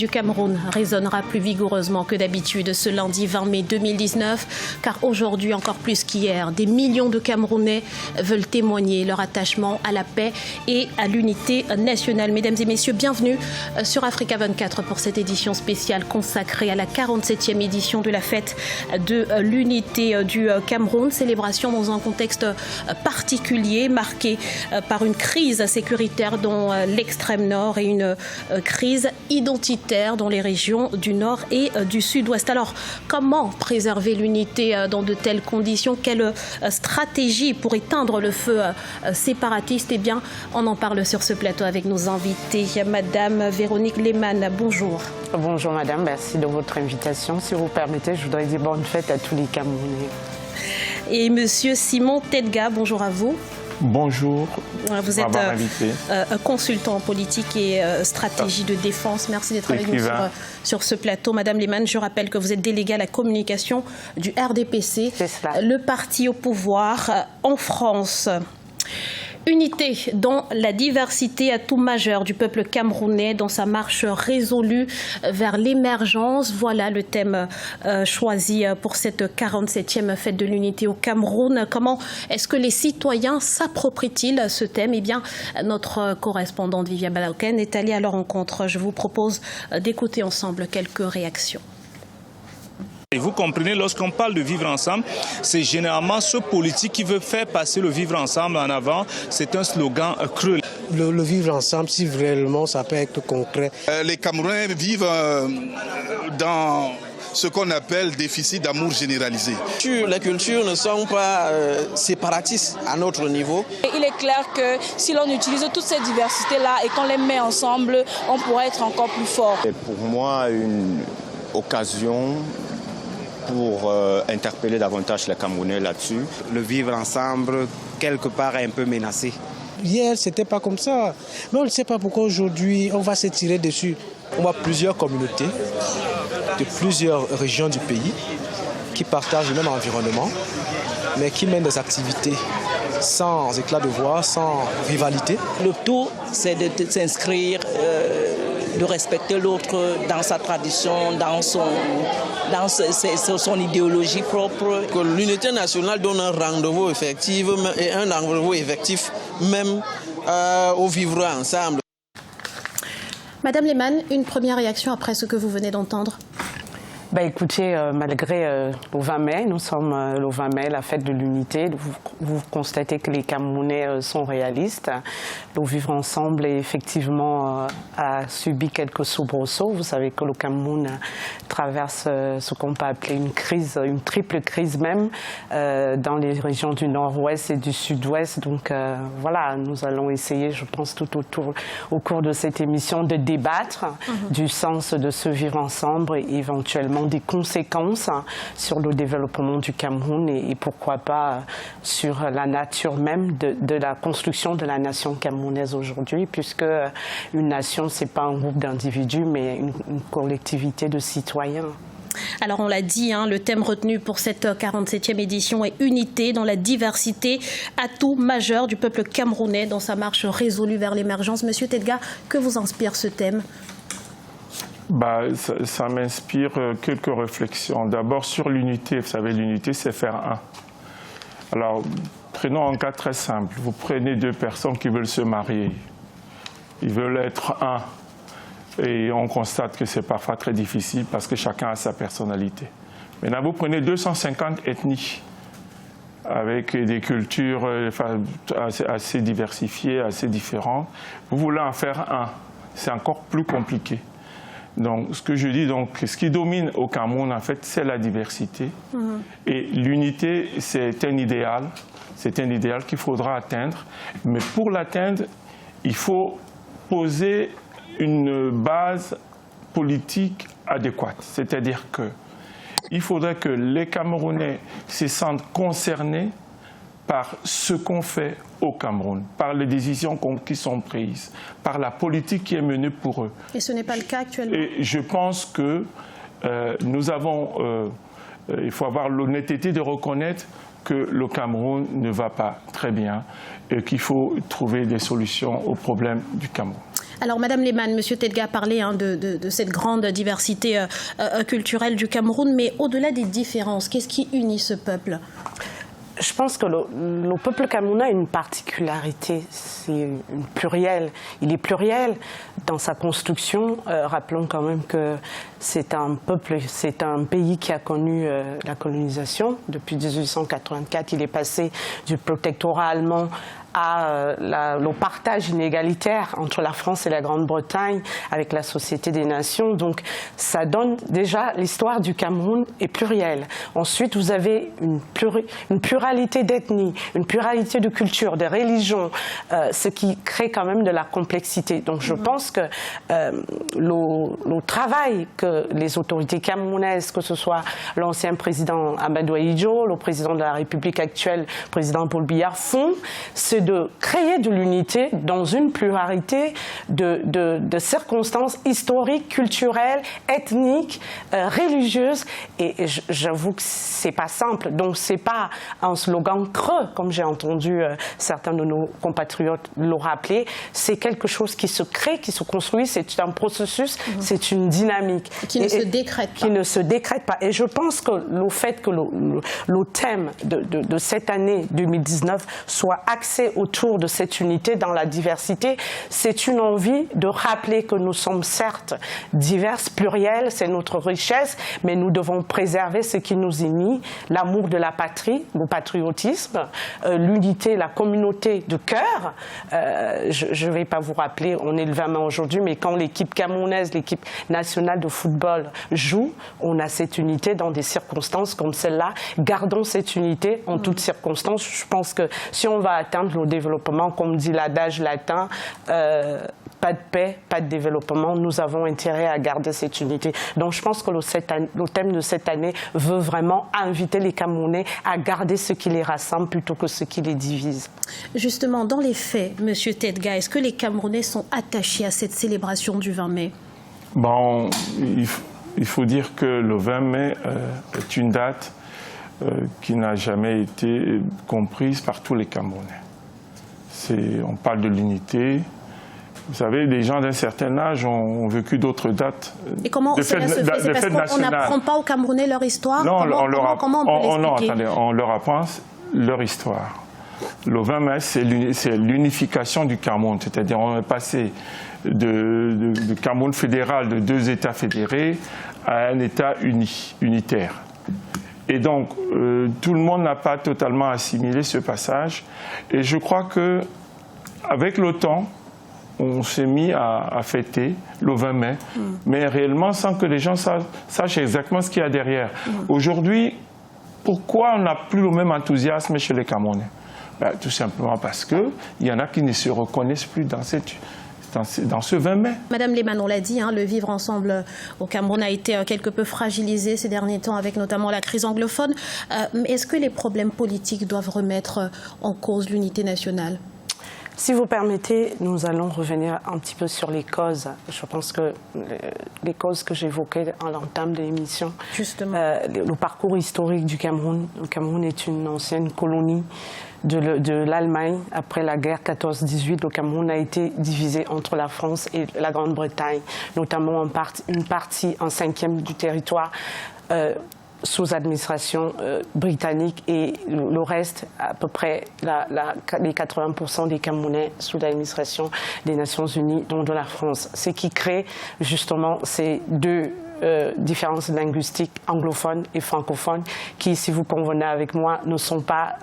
Du Cameroun résonnera plus vigoureusement que d'habitude ce lundi 20 mai 2019, car aujourd'hui, encore plus qu'hier, des millions de Camerounais veulent témoigner leur attachement à la paix et à l'unité nationale. Mesdames et messieurs, bienvenue sur Africa 24 pour cette édition spéciale consacrée à la 47e édition de la fête de l'unité du Cameroun. Célébration dans un contexte particulier, marqué par une crise sécuritaire dans l'extrême nord et une crise identitaire dans les régions du nord et du sud-ouest. Alors, comment préserver l'unité dans de telles conditions? Quelle stratégie pour éteindre le feu séparatiste? Eh bien, on en parle sur ce plateau avec nos invités. Madame Véronique Lehmann, bonjour. Bonjour madame, merci de votre invitation. Si vous permettez, je voudrais dire bonne fête à tous les Camerounais. Et monsieur Simon Tedga, bonjour à vous. Bonjour, vous êtes consultant en politique et stratégie de défense. Merci d'être avec nous sur ce plateau. Madame Lehmann, je rappelle que vous êtes déléguée à la communication du RDPC, le parti au pouvoir en France. Unité dans la diversité, atout majeur du peuple camerounais dans sa marche résolue vers l'émergence. Voilà le thème choisi pour cette 47e fête de l'unité au Cameroun. Comment est-ce que les citoyens s'approprient-ils ce thème? Eh bien, notre correspondante Viviane Balaoken est allée à leur rencontre. Je vous propose d'écouter ensemble quelques réactions. Et vous comprenez, lorsqu'on parle de vivre ensemble, c'est généralement ce politique qui veut faire passer le vivre ensemble en avant. C'est un slogan creux. Le vivre ensemble, si réellement ça peut être concret. Les Camerounais vivent dans ce qu'on appelle déficit d'amour généralisé. Les cultures ne sont pas séparatistes à notre niveau. Il est clair que si l'on utilise toutes ces diversités-là et qu'on les met ensemble, on pourra être encore plus fort. C'est pour moi une occasion pour interpeller davantage les Camerounais là-dessus. Le vivre ensemble, quelque part, est un peu menacé. Hier, c'était pas comme ça. Mais on ne sait pas pourquoi aujourd'hui, on va se tirer dessus. On voit plusieurs communautés de plusieurs régions du pays qui partagent le même environnement, mais qui mènent des activités sans éclat de voix, sans rivalité. Le tout, c'est de s'inscrire, de respecter l'autre dans sa tradition, dans son idéologie propre. Que l'unité nationale donne un rendez-vous effectif et un rendez-vous effectif même au vivre ensemble. Madame Lehmann, une première réaction après ce que vous venez d'entendre? Écoutez, malgré le 20 mai, nous sommes le 20 mai, la fête de l'unité. Vous constatez que les Camerounais sont réalistes. Le vivre ensemble, effectivement, a subi quelques soubresauts. Vous savez que le Cameroun traverse ce qu'on peut appeler une crise, une triple crise même, dans les régions du nord-ouest et du sud-ouest. Donc voilà, nous allons essayer, je pense, au cours de cette émission, de débattre du sens de ce vivre ensemble et éventuellement des conséquences sur le développement du Cameroun et pourquoi pas sur la nature même de la construction de la nation camerounaise aujourd'hui, puisque une nation, ce n'est pas un groupe d'individus, mais une collectivité de citoyens. Alors on l'a dit, le thème retenu pour cette 47e édition est unité dans la diversité, atout majeur du peuple camerounais dans sa marche résolue vers l'émergence. Monsieur Tedga, que vous inspire ce thème? Ça m'inspire quelques réflexions. D'abord sur l'unité, vous savez, l'unité c'est faire un. Alors prenons un cas très simple, vous prenez deux personnes qui veulent se marier, ils veulent être un, et on constate que c'est parfois très difficile parce que chacun a sa personnalité. Maintenant vous prenez 250 ethnies, avec des cultures assez diversifiées, assez différentes, vous voulez en faire un, c'est encore plus compliqué. Donc, ce que je dis, ce qui domine au Cameroun, en fait, c'est la diversité. Et l'unité, c'est un idéal qu'il faudra atteindre. Mais pour l'atteindre, il faut poser une base politique adéquate. C'est-à-dire qu'il faudrait que les Camerounais se sentent concernés par ce qu'on fait au Cameroun, par les décisions qui sont prises, par la politique qui est menée pour eux. Et ce n'est pas le cas actuellement. Et je pense que nous avons, il faut avoir l'honnêteté de reconnaître que le Cameroun ne va pas très bien et qu'il faut trouver des solutions aux problèmes du Cameroun. Alors, Madame Lehmann, Monsieur Tedga a parlé de cette grande diversité culturelle du Cameroun, mais au-delà des différences, qu'est-ce qui unit ce peuple ? Je pense que le peuple camerounais a une particularité, c'est pluriel. Il est pluriel dans sa construction. Rappelons quand même que c'est un peuple, c'est un pays qui a connu la colonisation. Depuis 1884, il est passé du protectorat allemand à le partage inégalitaire entre la France et la Grande-Bretagne avec la Société des Nations. Donc ça donne déjà l'histoire du Cameroun est plurielle. Ensuite, vous avez une pluralité d'ethnies, une pluralité de cultures, de religions, ce qui crée quand même de la complexité. Donc je pense que le travail que les autorités camerounaises, que ce soit l'ancien président Amadou Ahidjo, le président de la République actuelle, président Paul Biya, font, c'est de créer de l'unité dans une pluralité de circonstances historiques, culturelles, ethniques, religieuses. Et j'avoue que c'est pas simple. Donc c'est pas un slogan creux, comme j'ai entendu certains de nos compatriotes le rappeler. C'est quelque chose qui se crée, qui se construit. C'est un processus, c'est une dynamique. Qui ne se décrète pas. Qui ne se décrète pas. Et je pense que le fait que le thème de cette année 2019 soit axé autour de cette unité dans la diversité, c'est une envie de rappeler que nous sommes certes diverses, pluriels, c'est notre richesse, mais nous devons préserver ce qui nous unit, l'amour de la patrie, le patriotisme, l'unité, la communauté de cœur. Je ne vais pas vous rappeler, on est le 20 mai aujourd'hui, mais quand l'équipe camerounaise, l'équipe nationale de football joue, on a cette unité dans des circonstances comme celle-là. Gardons cette unité en toutes circonstances. Je pense que si on va atteindre le développement, comme dit l'adage latin, pas de paix, pas de développement, nous avons intérêt à garder cette unité. Donc je pense que le thème de cette année veut vraiment inviter les Camerounais à garder ce qui les rassemble plutôt que ce qui les divise. Justement, dans les faits, Monsieur Tedga, est-ce que les Camerounais sont attachés à cette célébration du 20 mai ? Bon, il faut dire que le 20 mai est une date qui n'a jamais été comprise par tous les Camerounais. On parle de l'unité. Vous savez, les gens d'un certain âge ont vécu d'autres dates. Et comment cela se fait? C'est parce qu'on n'apprend pas aux Camerounais leur histoire? Non, comment on peut l'expliquer? attendez, on leur apprend leur histoire. Le 20 mai, c'est l'unification du Cameroun. C'est-à-dire on est passé de Cameroun fédéral, de 2 États fédérés, à un État unitaire. Et donc, tout le monde n'a pas totalement assimilé ce passage. Et je crois qu'avec le temps, on s'est mis à fêter le 20 mai, mais réellement sans que les gens sachent exactement ce qu'il y a derrière. Aujourd'hui, pourquoi on n'a plus le même enthousiasme chez les Camerounais? Tout simplement parce qu'il y en a qui ne se reconnaissent plus dans ce 20 mai. Madame Lehmann, on l'a dit, le vivre ensemble au Cameroun a été quelque peu fragilisé ces derniers temps avec notamment la crise anglophone. Est-ce que les problèmes politiques doivent remettre en cause l'unité nationale? Si vous permettez, nous allons revenir un petit peu sur les causes. Je pense que les causes que j'évoquais en l'entame de l'émission, le parcours historique du Cameroun. Le Cameroun est une ancienne colonie de l'Allemagne. Après la guerre 14-18, le Cameroun a été divisé entre la France et la Grande-Bretagne, notamment une partie, un 5e du territoire, sous administration britannique, et le reste, à peu près les 80% des Camerounais sous l'administration des Nations Unies, dont de la France. Ce qui crée justement ces deux différences linguistiques anglophones et francophones qui, si vous convenez avec moi, ne sont pas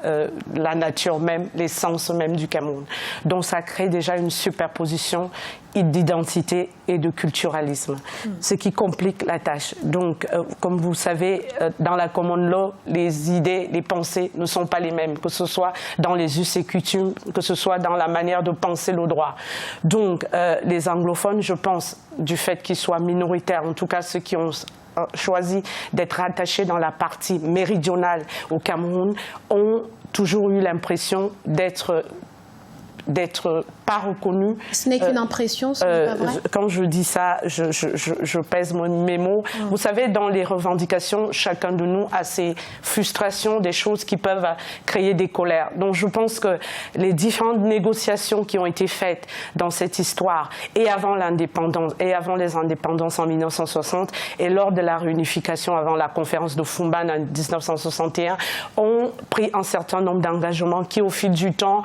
la nature même, l'essence même du Cameroun. Donc ça crée déjà une superposition d'identité et de culturalisme, ce qui complique la tâche. Donc, comme vous savez, dans la common law, les idées, les pensées ne sont pas les mêmes, que ce soit dans les us et coutumes, que ce soit dans la manière de penser le droit. Donc, les anglophones, je pense, du fait qu'ils soient minoritaires, en tout cas ceux qui ont choisi d'être attachés dans la partie méridionale au Cameroun, ont toujours eu l'impression d'être d'être pas reconnus. Ce n'est qu'une impression, ce n'est pas vrai. Quand je dis ça, je pèse mes mots. Vous savez, dans les revendications, chacun de nous a ses frustrations, des choses qui peuvent créer des colères. Donc je pense que les différentes négociations qui ont été faites dans cette histoire, et avant l'indépendance, et avant les indépendances en 1960, et lors de la réunification avant la conférence de Fumban en 1961, ont pris un certain nombre d'engagements qui, au fil du temps,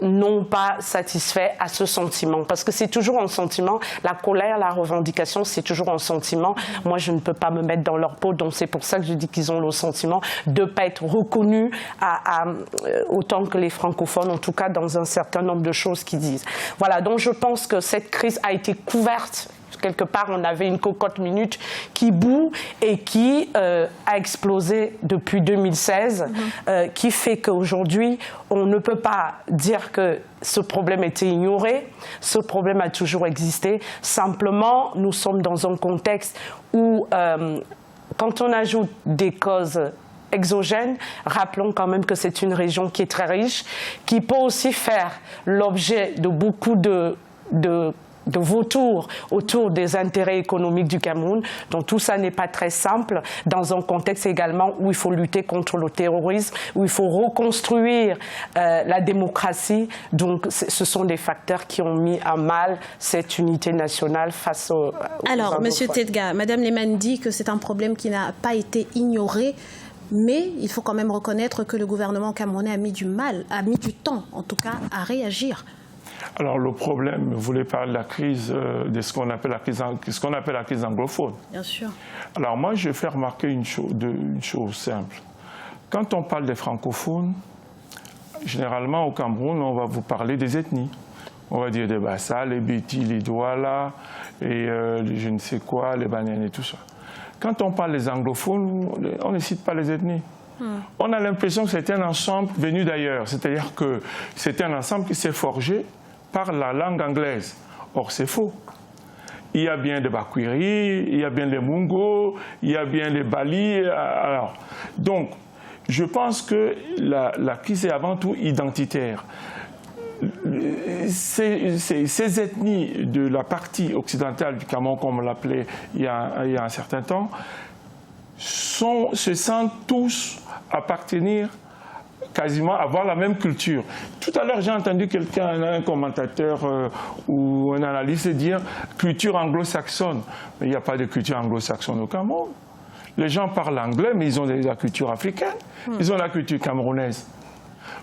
n'ont pas satisfait à ce sentiment. Parce que c'est toujours un sentiment, la colère, la revendication, c'est toujours un sentiment. Moi, je ne peux pas me mettre dans leur peau, donc c'est pour ça que je dis qu'ils ont le sentiment de ne pas être reconnus autant que les francophones, en tout cas dans un certain nombre de choses qu'ils disent. Voilà, donc je pense que cette crise a été couverte. Quelque part, on avait une cocotte minute qui bout et qui a explosé depuis 2016, qui fait qu'aujourd'hui, on ne peut pas dire que ce problème était ignoré. Ce problème a toujours existé. Simplement, nous sommes dans un contexte où, quand on ajoute des causes exogènes, rappelons quand même que c'est une région qui est très riche, qui peut aussi faire l'objet de beaucoup de vautours autour des intérêts économiques du Cameroun. Donc tout ça n'est pas très simple dans un contexte également où il faut lutter contre le terrorisme, où il faut reconstruire la démocratie. Donc ce sont des facteurs qui ont mis à mal cette unité nationale face aux Alors, Monsieur Tedga, Madame Lehmann dit que c'est un problème qui n'a pas été ignoré. Mais il faut quand même reconnaître que le gouvernement camerounais a mis du temps, en tout cas, à réagir. Alors le problème, vous voulez parler de la crise, de ce qu'on appelle la crise anglophone. Bien sûr. Alors moi, je fais remarquer une chose simple. Quand on parle des francophones, généralement au Cameroun, on va vous parler des ethnies. On va dire des Bassa, les Béti, les Douala, et les je ne sais quoi, les Baniens et tout ça. Quand on parle des anglophones, on ne cite pas les ethnies. On a l'impression que c'est un ensemble venu d'ailleurs, c'est-à-dire que c'est un ensemble qui s'est forgé par la langue anglaise. Or, c'est faux. Il y a bien des Bakwiri, il y a bien les Mungo, il y a bien les Bali. Alors, donc, je pense que la crise est avant tout identitaire. Ces ethnies de la partie occidentale du Cameroun, comme on l'appelait il y a un certain temps, se sentent tous appartenir quasiment avoir la même culture. Tout à l'heure, j'ai entendu quelqu'un, un commentateur ou un analyste dire culture anglo-saxonne. Mais il n'y a pas de culture anglo-saxonne au Cameroun. Les gens parlent anglais, mais ils ont la culture africaine. Ils ont la culture camerounaise.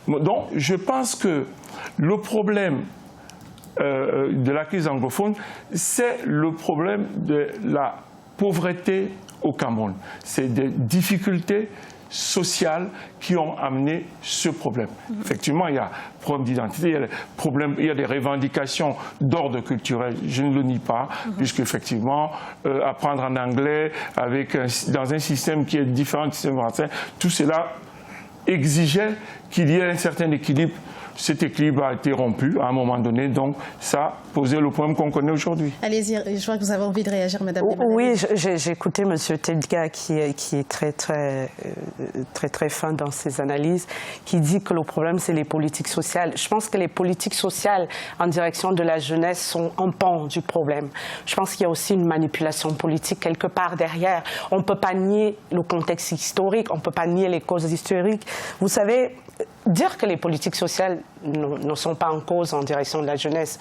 Donc, je pense que le problème de la crise anglophone, c'est le problème de la pauvreté au Cameroun. C'est des difficultés sociales qui ont amené ce problème. Effectivement, il y a problème d'identité, il y a des revendications d'ordre culturel, je ne le nie pas, puisque effectivement, apprendre en anglais dans un système qui est différent du système français, tout cela exigeait qu'il y ait un certain équilibre. Cet équilibre a été rompu à un moment donné, donc ça posait le problème qu'on connaît aujourd'hui. Allez-y, je vois que vous avez envie de réagir, Madame. Oui, j'ai écouté M. Tedga qui est très fin dans ses analyses, qui dit que le problème c'est les politiques sociales. Je pense que les politiques sociales en direction de la jeunesse sont un pan du problème. Je pense qu'il y a aussi une manipulation politique quelque part derrière. On ne peut pas nier le contexte historique, on ne peut pas nier les causes historiques. Vous savez, dire que les politiques sociales ne sont pas en cause en direction de la jeunesse,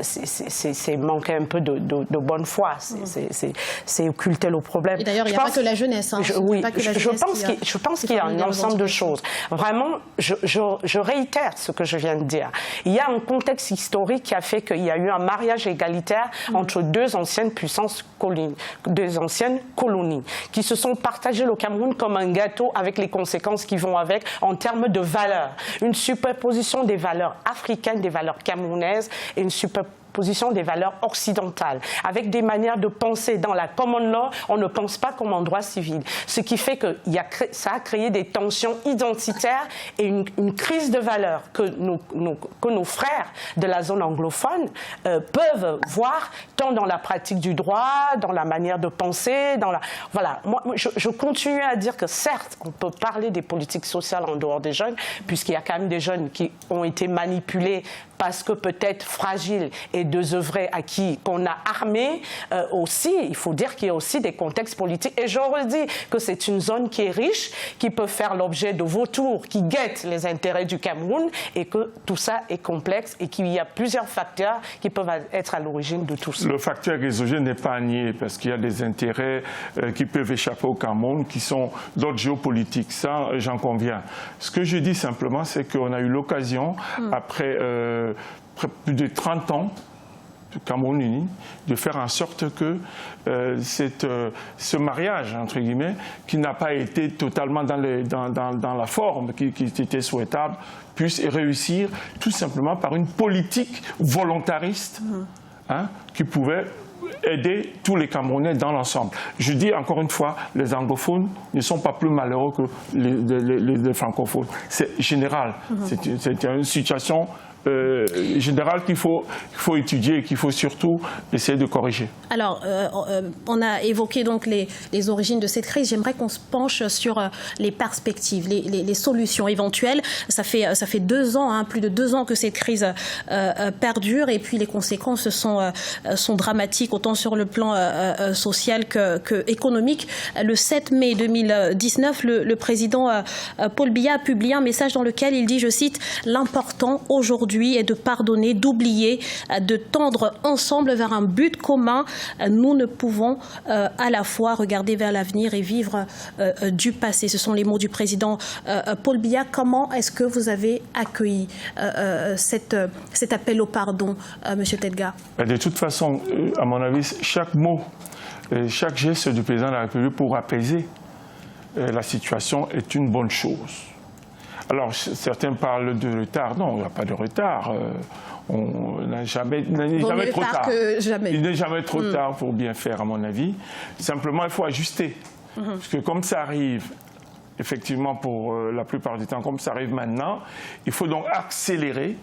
c'est manquer un peu de bonne foi, c'est occulter le problème. Et d'ailleurs, il n'y a pas que la jeunesse. Je pense qu'il y a un ensemble de choses. Vraiment, je réitère ce que je viens de dire. Il y a un contexte historique qui a fait qu'il y a eu un mariage égalitaire entre deux anciennes puissances colonies, deux anciennes colonies, qui se sont partagées le Cameroun comme un gâteau avec les conséquences qui vont avec en termes de valeurs. Une superposition des valeurs africaines, des valeurs camerounaises et une superposition position des valeurs occidentales, avec des manières de penser. Dans la common law, on ne pense pas comme en droit civil. Ce qui fait que ça a créé des tensions identitaires et une crise de valeurs que nos frères de la zone anglophone peuvent voir tant dans la pratique du droit, dans la manière de penser, Voilà, moi je continue à dire que certes, on peut parler des politiques sociales en dehors des jeunes, puisqu'il y a quand même des jeunes qui ont été manipulés parce que peut-être fragiles et désœuvrés à qui qu'on a armé aussi. Il faut dire qu'il y a aussi des contextes politiques. Et je redis que c'est une zone qui est riche, qui peut faire l'objet de vautours qui guettent les intérêts du Cameroun et que tout ça est complexe et qu'il y a plusieurs facteurs qui peuvent être à l'origine de tout ça. Le facteur exogène n'est pas à nier parce qu'il y a des intérêts qui peuvent échapper au Cameroun qui sont d'ordre géopolitique. Ça, j'en conviens. Ce que je dis simplement, c'est qu'on a eu l'occasion, après plus de 30 ans, du Cameroun uni, de faire en sorte que ce mariage, entre guillemets, qui n'a pas été totalement dans la forme qui était souhaitable, puisse réussir tout simplement par une politique volontariste qui pouvait aider tous les Camerounais dans l'ensemble. Je dis encore une fois, les anglophones ne sont pas plus malheureux que les francophones. C'est général. C'est une situation générale qu'il faut étudier et qu'il faut surtout essayer de corriger. Alors, on a évoqué donc les origines de cette crise. J'aimerais qu'on se penche sur les perspectives, les solutions éventuelles. Ça fait 2 ans, plus de 2 ans que cette crise perdure et puis les conséquences sont dramatiques autant sur le plan social que économique. Le 7 mai 2019, le président Paul Biya a publié un message dans lequel il dit, je cite, « L'important aujourd'hui est de pardonner, d'oublier, de tendre ensemble vers un but commun. Nous ne pouvons à la fois regarder vers l'avenir et vivre du passé. » Ce sont les mots du président Paul Biya. Comment est-ce que vous avez accueilli cet appel au pardon, M. Tedgar? De toute façon, à mon avis, chaque mot, chaque geste du président de la République pour apaiser la situation est une bonne chose. Alors, certains parlent de retard. Non, il n'y a pas de retard. On n'a jamais trop tard. Il n'est jamais trop tard pour bien faire, à mon avis. Simplement, il faut ajuster. Parce que comme ça arrive, effectivement, pour la plupart du temps, comme ça arrive maintenant, il faut donc accélérer.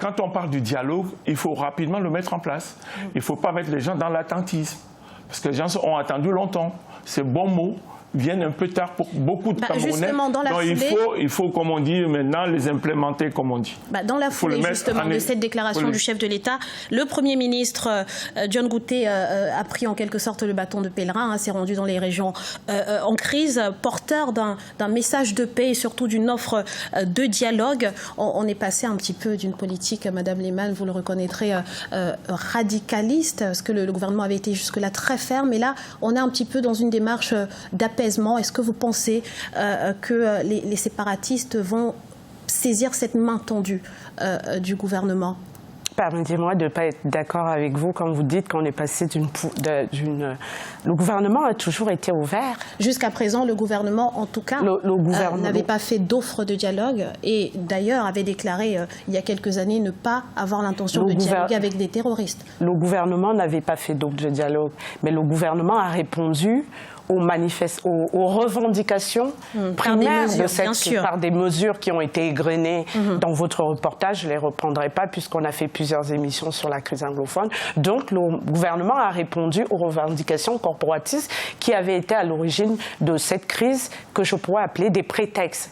Quand on parle du dialogue, il faut rapidement le mettre en place. Il ne faut pas mettre les gens dans l'attentisme. Parce que les gens ont attendu longtemps. Ces bons mots viennent un peu tard pour beaucoup de Camerounais. Donc il faut, comme on dit maintenant, les implémenter, comme on dit. Dans la foulée, justement, de cette déclaration du chef de l'État, le Premier ministre John Gouté a pris en quelque sorte le bâton de pèlerin, s'est rendu dans les régions en crise, porteur d'un message de paix et surtout d'une offre de dialogue. On est passé un petit peu d'une politique, Madame Lehmann, vous le reconnaîtrez, radicaliste, parce que le gouvernement avait été jusque-là très ferme, et là, on est un petit peu dans une démarche d'apaisement. Est-ce que vous pensez que les séparatistes vont saisir cette main tendue du gouvernement? Permettez-moi de ne pas être d'accord avec vous quand vous dites qu'on est passé Le gouvernement a toujours été ouvert. Jusqu'à présent, le gouvernement, en tout cas, n'avait pas fait d'offre de dialogue et d'ailleurs avait déclaré il y a quelques années ne pas avoir l'intention de dialoguer avec des terroristes. Le gouvernement n'avait pas fait d'offre de dialogue, mais le gouvernement a répondu aux revendications primaires par des mesures qui ont été égrenées dans votre reportage. Je ne les reprendrai pas puisqu'on a fait plusieurs émissions sur la crise anglophone. Donc le gouvernement a répondu aux revendications corporatistes qui avaient été à l'origine de cette crise que je pourrais appeler des prétextes.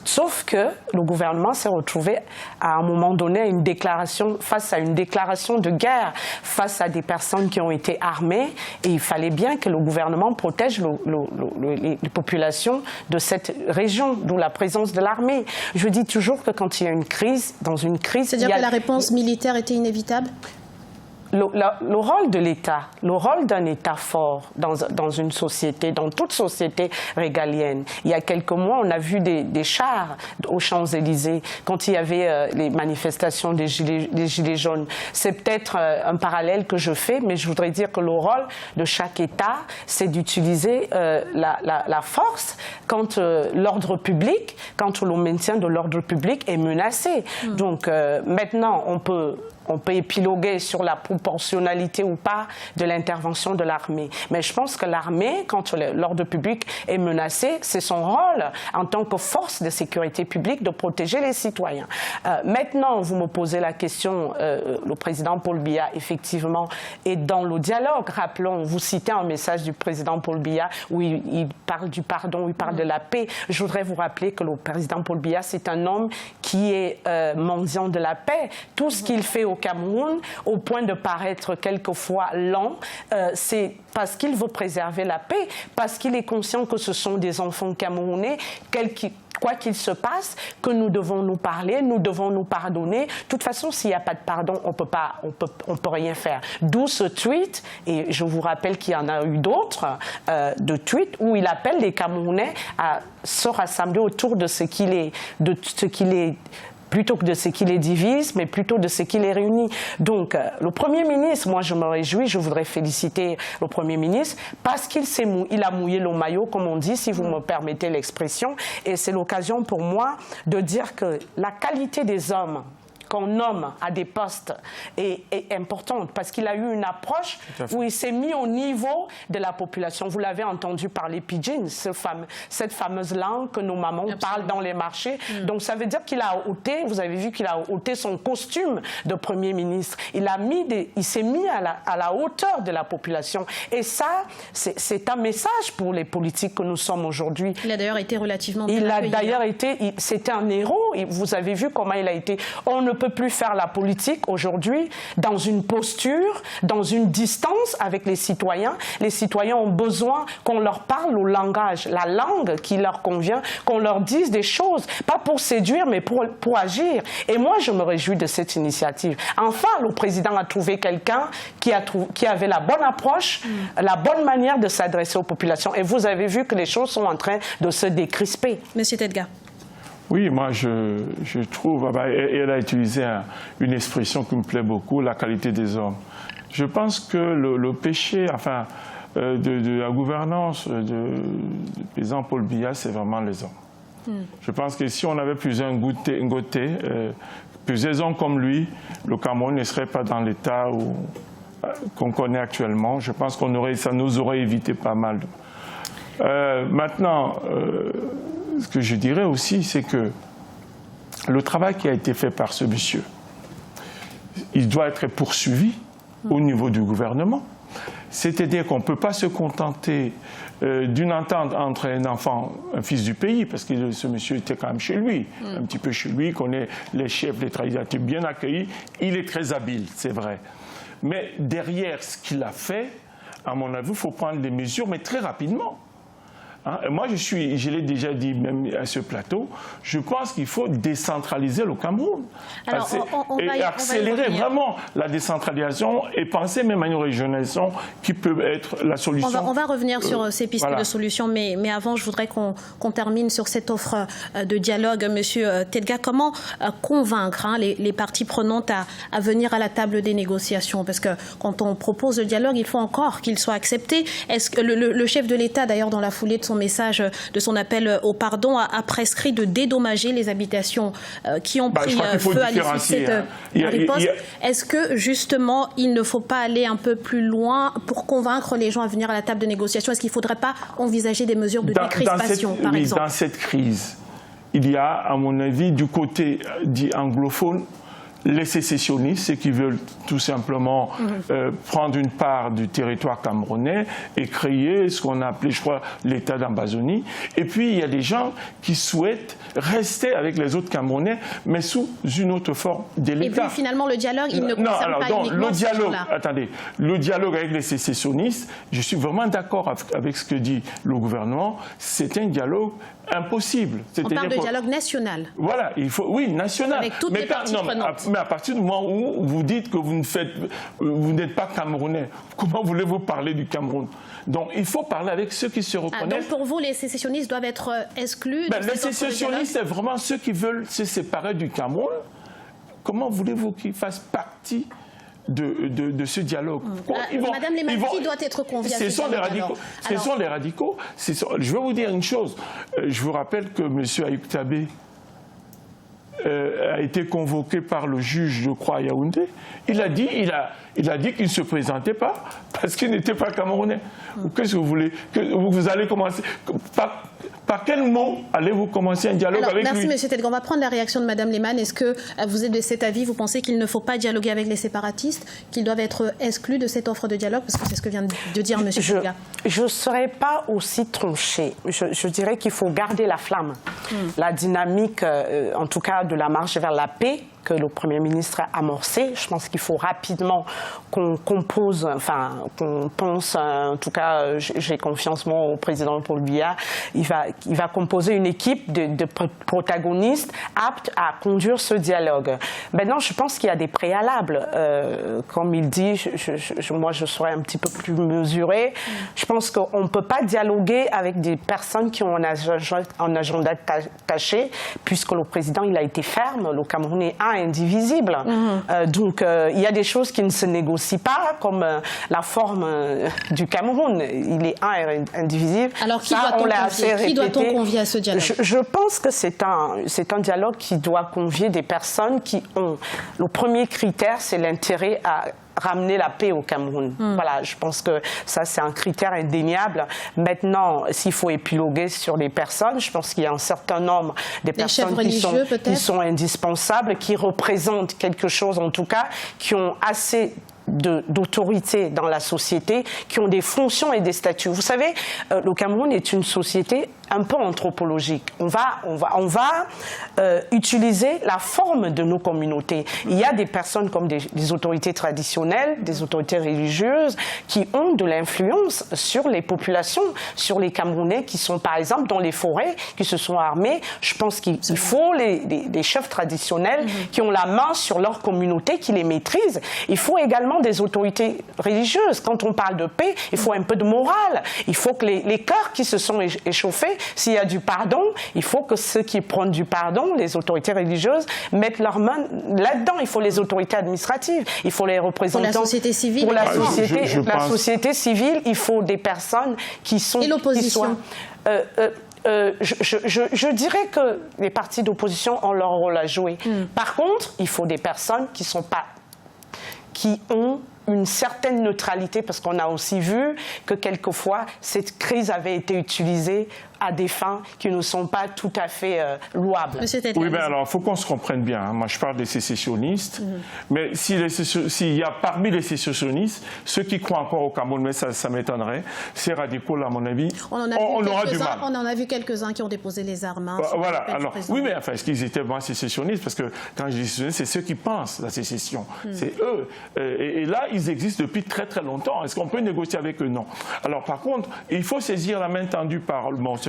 Sauf que le gouvernement s'est retrouvé à un moment donné face à une déclaration de guerre, face à des personnes qui ont été armées et il fallait bien que le gouvernement protège les populations de cette région, d'où la présence de l'armée. Je dis toujours que quand il y a une crise, dans une crise... C'est-à-dire que la réponse militaire était inévitable ? Le rôle de l'État, le rôle d'un État fort dans une société, dans toute société régalienne. Il y a quelques mois, on a vu des chars aux Champs-Élysées quand il y avait les manifestations des Gilets jaunes. C'est peut-être un parallèle que je fais, mais je voudrais dire que le rôle de chaque État, c'est d'utiliser la force quand l'ordre public, quand le maintien de l'ordre public est menacé. Donc maintenant, on peut on peut épiloguer sur la proportionnalité ou pas de l'intervention de l'armée. Mais je pense que l'armée, quand l'ordre public est menacé, c'est son rôle en tant que force de sécurité publique de protéger les citoyens. Maintenant, vous me posez la question, le président Paul Biya, effectivement, est dans le dialogue. Rappelons, vous citez un message du président Paul Biya où il parle du pardon, où il parle de la paix. Je voudrais vous rappeler que le président Paul Biya, c'est un homme qui est mendiant de la paix. Tout ce qu'il fait au Cameroun, au point de paraître quelquefois lent, c'est parce qu'il veut préserver la paix, parce qu'il est conscient que ce sont des enfants camerounais, quoi qu'il se passe, que nous devons nous parler, nous devons nous pardonner. De toute façon, s'il n'y a pas de pardon, on peut rien faire. D'où ce tweet, et je vous rappelle qu'il y en a eu d'autres, de tweets où il appelle les Camerounais à se rassembler autour de ce qu'il est, plutôt que de ce qui les divise, mais plutôt de ce qui les réunit. Donc, le Premier ministre, moi je me réjouis, je voudrais féliciter le Premier ministre, parce qu'il a mouillé le maillot, comme on dit, si vous me permettez l'expression, et c'est l'occasion pour moi de dire que la qualité des hommes qu'on nomme à des postes est importante, parce qu'il a eu une approche où il s'est mis au niveau de la population. Vous l'avez entendu parler pidgin, cette fameuse langue que nos mamans parlent dans les marchés. Donc ça veut dire qu'il a ôté, vous avez vu qu'il a ôté son costume de Premier ministre. Il s'est mis à la hauteur de la population. Et ça, c'est un message pour les politiques que nous sommes aujourd'hui. Il a d'ailleurs été relativement bien accueilli. Il a d'ailleurs été, c'était un héros. Vous avez vu comment il a été. On ne peut plus faire la politique aujourd'hui dans une posture, dans une distance avec les citoyens. Les citoyens ont besoin qu'on leur parle au langage, la langue qui leur convient, qu'on leur dise des choses, pas pour séduire, mais pour agir. Et moi, je me réjouis de cette initiative. Enfin, le président a trouvé quelqu'un qui avait la bonne approche, la bonne manière de s'adresser aux populations. Et vous avez vu que les choses sont en train de se décrisper. Monsieur Tedga. Oui, moi je trouve, elle a utilisé une expression qui me plaît beaucoup, la qualité des hommes. Je pense que le péché, enfin, de la gouvernance du président Paul Biya, c'est vraiment les hommes. Je pense que si on avait plusieurs hommes comme lui, le Cameroun ne serait pas dans l'état qu'on connaît actuellement. Je pense ça nous aurait évité pas mal. Maintenant, ce que je dirais aussi, c'est que le travail qui a été fait par ce monsieur, il doit être poursuivi au niveau du gouvernement. C'est-à-dire qu'on ne peut pas se contenter d'une entente entre un fils du pays, parce que ce monsieur était quand même chez lui, un petit peu chez lui, connaît les chefs, les traditeurs, bien accueillis. Il est très habile, c'est vrai. Mais derrière ce qu'il a fait, à mon avis, il faut prendre des mesures, mais très rapidement. Moi, je l'ai déjà dit même à ce plateau, je pense qu'il faut décentraliser le Cameroun. Alors, et accélérer vraiment la décentralisation et penser même à une régionalisation qui peut être la solution. On va revenir sur ces pistes de solutions, mais avant, je voudrais qu'on termine sur cette offre de dialogue. Monsieur Tedga, comment convaincre les parties prenantes à venir à la table des négociations? Parce que quand on propose le dialogue, il faut encore qu'il soit accepté. Est-ce que le chef de l'État, d'ailleurs, dans la foulée de son message, de son appel au pardon, a prescrit de dédommager les habitations qui ont pris feu à l'issue de cette riposte. Est-ce que, justement, il ne faut pas aller un peu plus loin pour convaincre les gens à venir à la table de négociation? Est-ce qu'il ne faudrait pas envisager des mesures de décrispation, par exemple? Dans cette crise, il y a, à mon avis, du côté dit anglophone, les sécessionnistes, ceux qui veulent tout simplement prendre une part du territoire camerounais et créer ce qu'on a appelé, je crois, l'État d'Ambazonie. Et puis, il y a des gens qui souhaitent rester avec les autres Camerounais, mais sous une autre forme de l'État. Et puis, finalement, le dialogue, il ne concerne pas uniquement ces gens-là. Attendez, le dialogue avec les sécessionnistes, je suis vraiment d'accord avec ce que dit le gouvernement, c'est un dialogue impossible. On parle de dialogue national. Voilà, il faut, oui, national. Avec toutes les parties prenantes. Mais à partir du moment où vous dites que vous n'êtes pas camerounais, comment voulez-vous parler du Cameroun? Donc il faut parler avec ceux qui se reconnaissent. Donc pour vous, les sécessionnistes doivent être exclus? Les sécessionnistes, c'est vraiment ceux qui veulent se séparer du Cameroun. Comment voulez-vous qu'ils fassent partie de ce dialogue? Madame Lemarquis doit être conviée. Ce sont les radicaux. Ce sont les radicaux. Je vais vous dire une chose. Je vous rappelle que M. Ayoub Tabé a été convoqué par le juge, je crois, à Yaoundé, il a dit qu'il ne se présentait pas parce qu'il n'était pas camerounais. Qu'est-ce que vous voulez? Vous allez commencer par quel mot allez-vous commencer un dialogue avec lui? Merci, M. Tedgre. On va prendre la réaction de Mme Lehmann. Est-ce que vous êtes de cet avis? Vous pensez qu'il ne faut pas dialoguer avec les séparatistes, qu'ils doivent être exclus de cette offre de dialogue? Parce que c'est ce que vient de dire M. Tedgre. Je ne serais pas aussi tranchée. Je dirais qu'il faut garder la flamme. La dynamique, en tout cas, de la marche vers la paix que le Premier ministre a amorcé. Je pense qu'il faut rapidement qu'on compose, enfin, qu'on pense, en tout cas, j'ai confiance moi au président Paul Biya, il va composer une équipe de protagonistes aptes à conduire ce dialogue. Maintenant, je pense qu'il y a des préalables. Comme il dit, moi, je serais un petit peu plus mesurée. Je pense qu'on ne peut pas dialoguer avec des personnes qui ont un agenda caché, puisque le président, il a été ferme, le Cameroun est indivisible. Donc, il y a des choses qui ne se négocient pas, comme la forme du Cameroun. Il est indivisible. Alors, qui doit-on convier à ce dialogue? Je pense que c'est un dialogue qui doit convier des personnes qui ont... Le premier critère, c'est l'intérêt à ramener la paix au Cameroun. Voilà, je pense que ça, c'est un critère indéniable. Maintenant, s'il faut épiloguer sur les personnes, je pense qu'il y a un certain nombre de personnes qui sont indispensables, qui représentent quelque chose, en tout cas, qui ont assez d'autorité dans la société, qui ont des fonctions et des statuts. Vous savez, le Cameroun est une société un peu anthropologique. On va utiliser la forme de nos communautés. Il y a des personnes comme des autorités traditionnelles, des autorités religieuses, qui ont de l'influence sur les populations, sur les Camerounais qui sont par exemple dans les forêts, qui se sont armés. Je pense qu'il faut des chefs traditionnels qui ont la main sur leur communauté, qui les maîtrisent. Il faut également des autorités religieuses. Quand on parle de paix, il faut un peu de morale. Il faut que les cœurs qui se sont échauffés, s'il y a du pardon, il faut que ceux qui prennent du pardon, les autorités religieuses, mettent leurs mains là-dedans. Il faut les autorités administratives, il faut les représentants. Pour la société civile. Pour la société civile, il faut des personnes qui sont... Et l'opposition je dirais que les partis d'opposition ont leur rôle à jouer. Par contre, il faut des personnes qui ont une certaine neutralité, parce qu'on a aussi vu que quelquefois, cette crise avait été utilisée à des fins qui ne sont pas tout à fait louables. Oui, mais alors, il faut qu'on se comprenne bien. Hein. Moi, je parle des sécessionnistes, mais s'il y a parmi les sécessionnistes, ceux qui croient encore au Cameroun, mais ça m'étonnerait, ces radicaux, à mon avis, on aura du mal. On en a vu quelques-uns qui ont déposé les armes. Hein, voilà, alors, oui, mais enfin, est-ce qu'ils étaient vraiment sécessionnistes? Parce que quand je dis sécessionnistes, c'est ceux qui pensent la sécession. C'est eux. Et là, ils existent depuis très très longtemps. Est-ce qu'on peut négocier avec eux? Non. Alors, par contre, il faut saisir la main tendue par le Monseigneur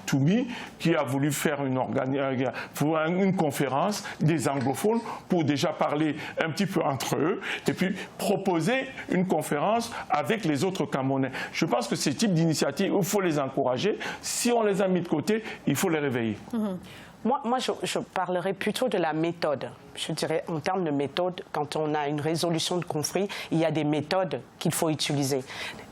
Toumi, qui a voulu faire une conférence des anglophones pour déjà parler un petit peu entre eux et puis proposer une conférence avec les autres Camerounais. Je pense que ce type d'initiative, il faut les encourager. Si on les a mis de côté, il faut les réveiller. Moi, je parlerai plutôt de la méthode. Je dirais, en termes de méthode, quand on a une résolution de conflit, il y a des méthodes qu'il faut utiliser.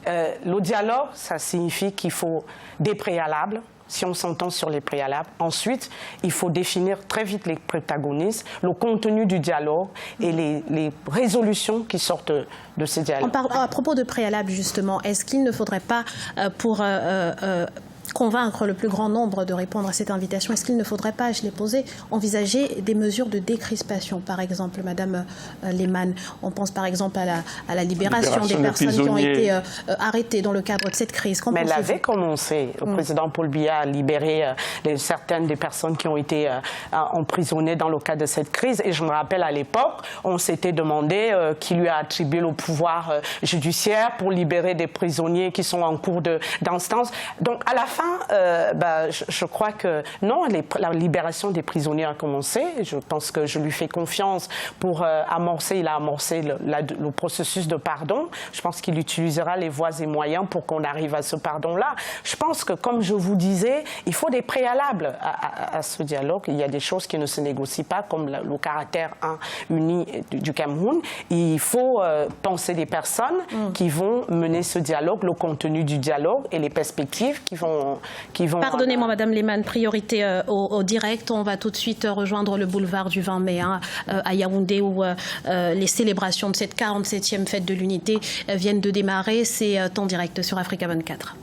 Le dialogue, ça signifie qu'il faut des préalables, si on s'entend sur les préalables. Ensuite, il faut définir très vite les protagonistes, le contenu du dialogue et les résolutions qui sortent de ces dialogues. À propos de préalables, justement, est-ce qu'il ne faudrait pas, pour convaincre le plus grand nombre de répondre à cette invitation, est-ce qu'il ne faudrait pas, je l'ai posé, envisager des mesures de décrispation, par exemple, Madame Lehmann, on pense par exemple à la libération des personnes qui ont été arrêtées dans le cadre de cette crise. Mais elle avait commencé, le président Paul Biya a libéré certaines des personnes qui ont été emprisonnées dans le cadre de cette crise, et je me rappelle à l'époque, on s'était demandé qui lui a attribué le pouvoir judiciaire pour libérer des prisonniers qui sont en cours d'instance. Donc à la fin, je crois que non, la libération des prisonniers a commencé. Je pense que je lui fais confiance pour amorcer le processus de pardon. Je pense qu'il utilisera les voies et moyens pour qu'on arrive à ce pardon-là. Je pense que, comme je vous disais, il faut des préalables à ce dialogue. Il y a des choses qui ne se négocient pas, comme le caractère uni du Cameroun. Il faut penser des personnes qui vont mener ce dialogue, le contenu du dialogue et les perspectives qui vont vont... Pardonnez-moi, Madame Lehmann, priorité au direct. On va tout de suite rejoindre le boulevard du 20 mai à Yaoundé où les célébrations de cette 47e fête de l'unité viennent de démarrer. C'est en direct sur Africa 24.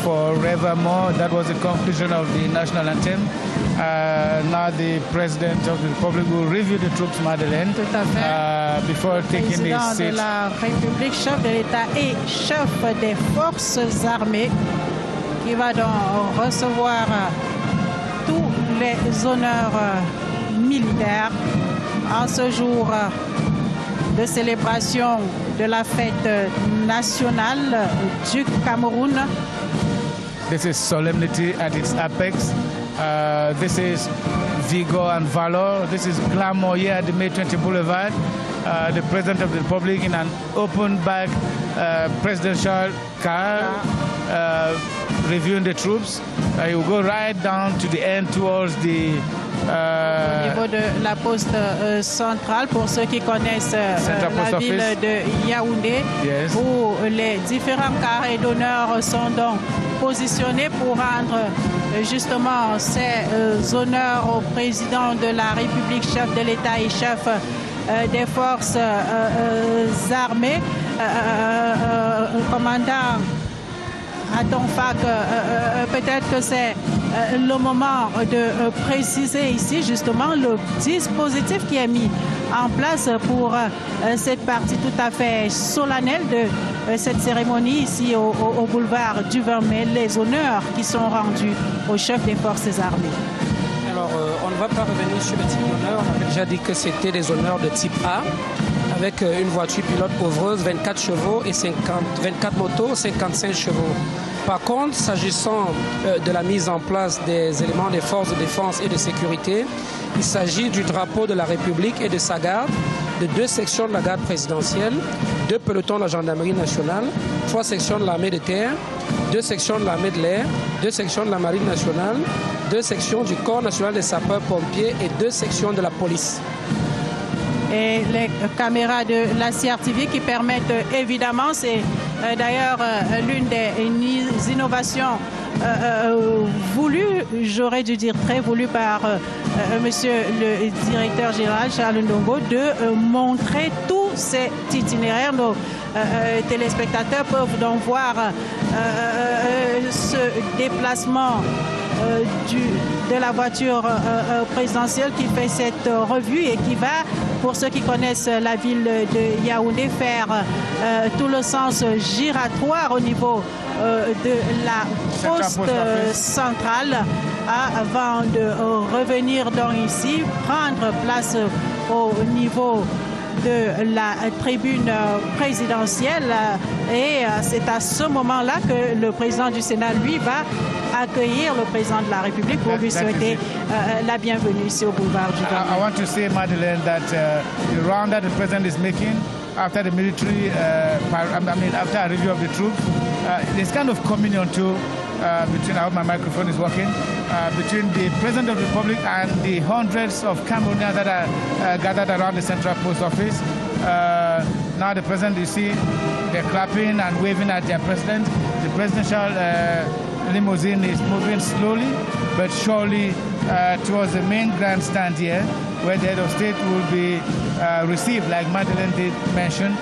Forevermore. That was the conclusion of the national anthem. Now the President of the Republic will review the troops, Madeleine, before taking his seat. Président de la République, chef de l'État et chef des forces armées, qui va donc recevoir tous les honneurs militaires en ce jour de célébration de la fête nationale du Cameroun. This is solemnity at its apex. This is vigor and valor. This is glamour here at the May 20 Boulevard. The President of the Republic in an open-back presidential car reviewing the troops. He will go right down to the end towards the... Au niveau de la poste centrale, pour ceux qui connaissent la ville de Yaoundé, yes, où les différents carrés d'honneur sont donc positionnés pour rendre justement ces honneurs au président de la République, chef de l'État et chef des forces armées, commandant Atonfak. Peut-être que c'est le moment de préciser ici justement le dispositif qui est mis en place pour cette partie tout à fait solennelle de cette cérémonie ici au boulevard du 20 mai, les honneurs qui sont rendus au chef des forces armées. Alors, on ne va pas revenir sur le type d'honneur. On avait déjà dit que c'était des honneurs de type A, avec une voiture pilote ouvreuse, 24 chevaux et 24 motos, 55 chevaux. Par contre, s'agissant de la mise en place des éléments des forces de défense et de sécurité, il s'agit du drapeau de la République et de sa garde, de 2 sections de la garde présidentielle, 2 pelotons de la gendarmerie nationale, 3 sections de l'armée de terre, 2 sections de l'armée de l'air, 2 sections de la marine nationale, 2 sections du corps national des sapeurs-pompiers et 2 sections de la police. Et les caméras de la CRTV qui permettent évidemment, c'est d'ailleurs l'une des innovations voulues, j'aurais dû dire très voulues par monsieur le directeur général Charles Ndongo, de montrer tous cet itinéraire. Nos téléspectateurs peuvent donc voir ce déplacement de la voiture présidentielle qui fait cette revue et qui va, pour ceux qui connaissent la ville de Yaoundé, faire tout le sens giratoire au niveau de la poste centrale avant de revenir donc ici, prendre place au niveau de la tribune présidentielle et c'est à ce moment-là que le président du Sénat, lui, va accueillir le président de la République pour lui souhaiter la bienvenue ici au boulevard du Gambie. I want to say, Madeleine, that the round that the president is making after the military, after a review of the troops, there's kind of communion too between, I hope my microphone is working, between the President of the Republic and the hundreds of Cameroonians that are gathered around the Central Post Office. Now the President, you see, they're clapping and waving at their President. The presidential limousine is moving slowly but surely towards the main grandstand here, where the head of state will be received, like Madeleine did mention,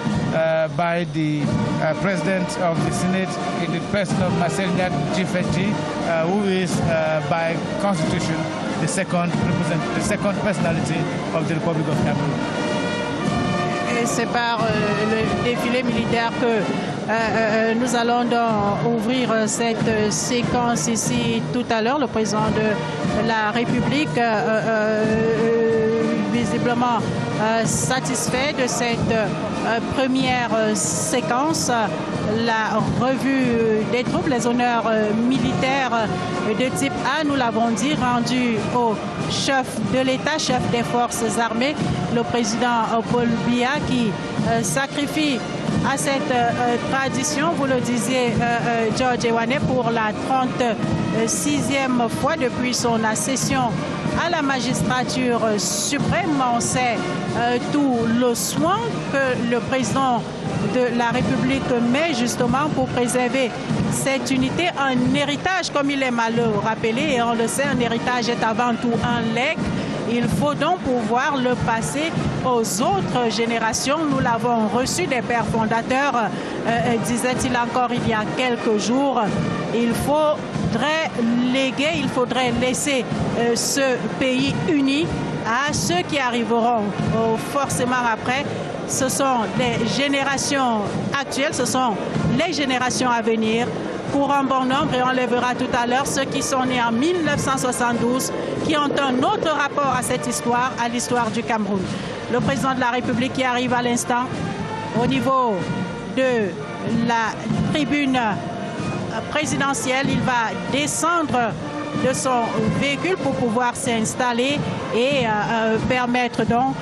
by the President of the Senate in the person of Marcel Ngat Jifeji, who is by constitution the second personality of the Republic of Cameroon. Et c'est par le défilé militaire que Nous allons donc ouvrir cette séquence ici tout à l'heure. Le président de la République visiblement satisfait de cette première séquence. La revue des troupes, les honneurs militaires de type A, nous l'avons dit, rendu au chef de l'État, chef des forces armées, le président Paul Biya, qui sacrifie à cette tradition, vous le disiez, George Ewane, pour la 36e fois depuis son accession à la magistrature suprême. On sait tout le soin que le président de la République met justement pour préserver cette unité, un héritage, comme il aime à le rappeler, et on le sait, un héritage est avant tout un legs. Il faut donc pouvoir le passer aux autres générations. Nous l'avons reçu des pères fondateurs, disait-il encore il y a quelques jours. Il faudrait léguer, il faudrait laisser ce pays uni à ceux qui arriveront forcément après. Ce sont les générations actuelles, ce sont les générations à venir. Pour un bon nombre, et on les verra tout à l'heure, ceux qui sont nés en 1972, qui ont un autre rapport à cette histoire, à l'histoire du Cameroun. Le président de la République qui arrive à l'instant au niveau de la tribune présidentielle, il va descendre de son véhicule pour pouvoir s'installer et permettre donc,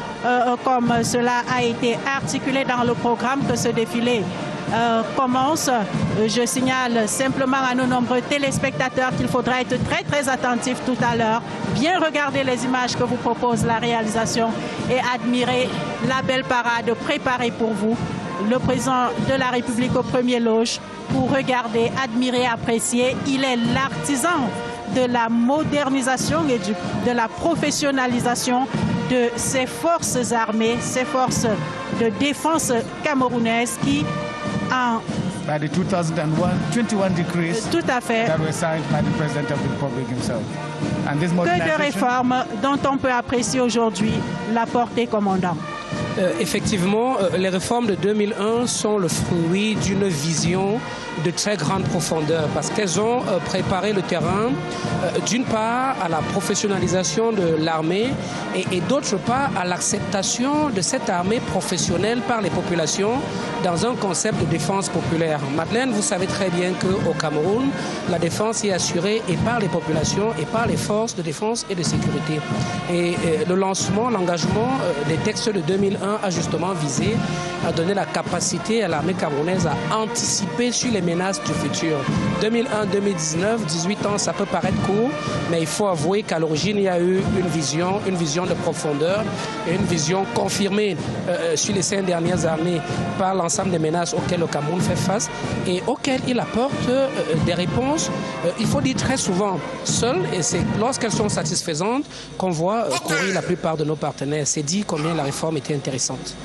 comme cela a été articulé dans le programme, que ce défilé commence. Je signale simplement à nos nombreux téléspectateurs qu'il faudra être très très attentif tout à l'heure, bien regarder les images que vous propose la réalisation et admirer la belle parade préparée pour vous. Le président de la République au premier loge pour regarder, admirer, apprécier. Il est l'artisan de la modernisation et de la professionnalisation de ces forces armées, ces forces de défense camerounaises qui by the 2021 decrees tout à fait, that were signed by the President of the Republic himself. And this que de réformes dont on peut apprécier aujourd'hui la portée commandant. Effectivement, les réformes de 2001 sont le fruit d'une vision de très grande profondeur parce qu'elles ont préparé le terrain d'une part à la professionnalisation de l'armée et d'autre part à l'acceptation de cette armée professionnelle par les populations dans un concept de défense populaire. Madeleine, vous savez très bien qu'au Cameroun, la défense est assurée et par les populations et par les forces de défense et de sécurité. Et le lancement, l'engagement des textes de 2001 a justement visé à donner la capacité à l'armée camerounaise à anticiper sur les menaces du futur. 2001-2019, 18 ans, ça peut paraître court, mais il faut avouer qu'à l'origine, il y a eu une vision de profondeur et une vision confirmée sur les 5 dernières années par l'ensemble des menaces auxquelles le Cameroun fait face et auxquelles il apporte des réponses, il faut dire très souvent, seules, et c'est lorsqu'elles sont satisfaisantes qu'on voit courir la plupart de nos partenaires. C'est dit combien la réforme était intéressante.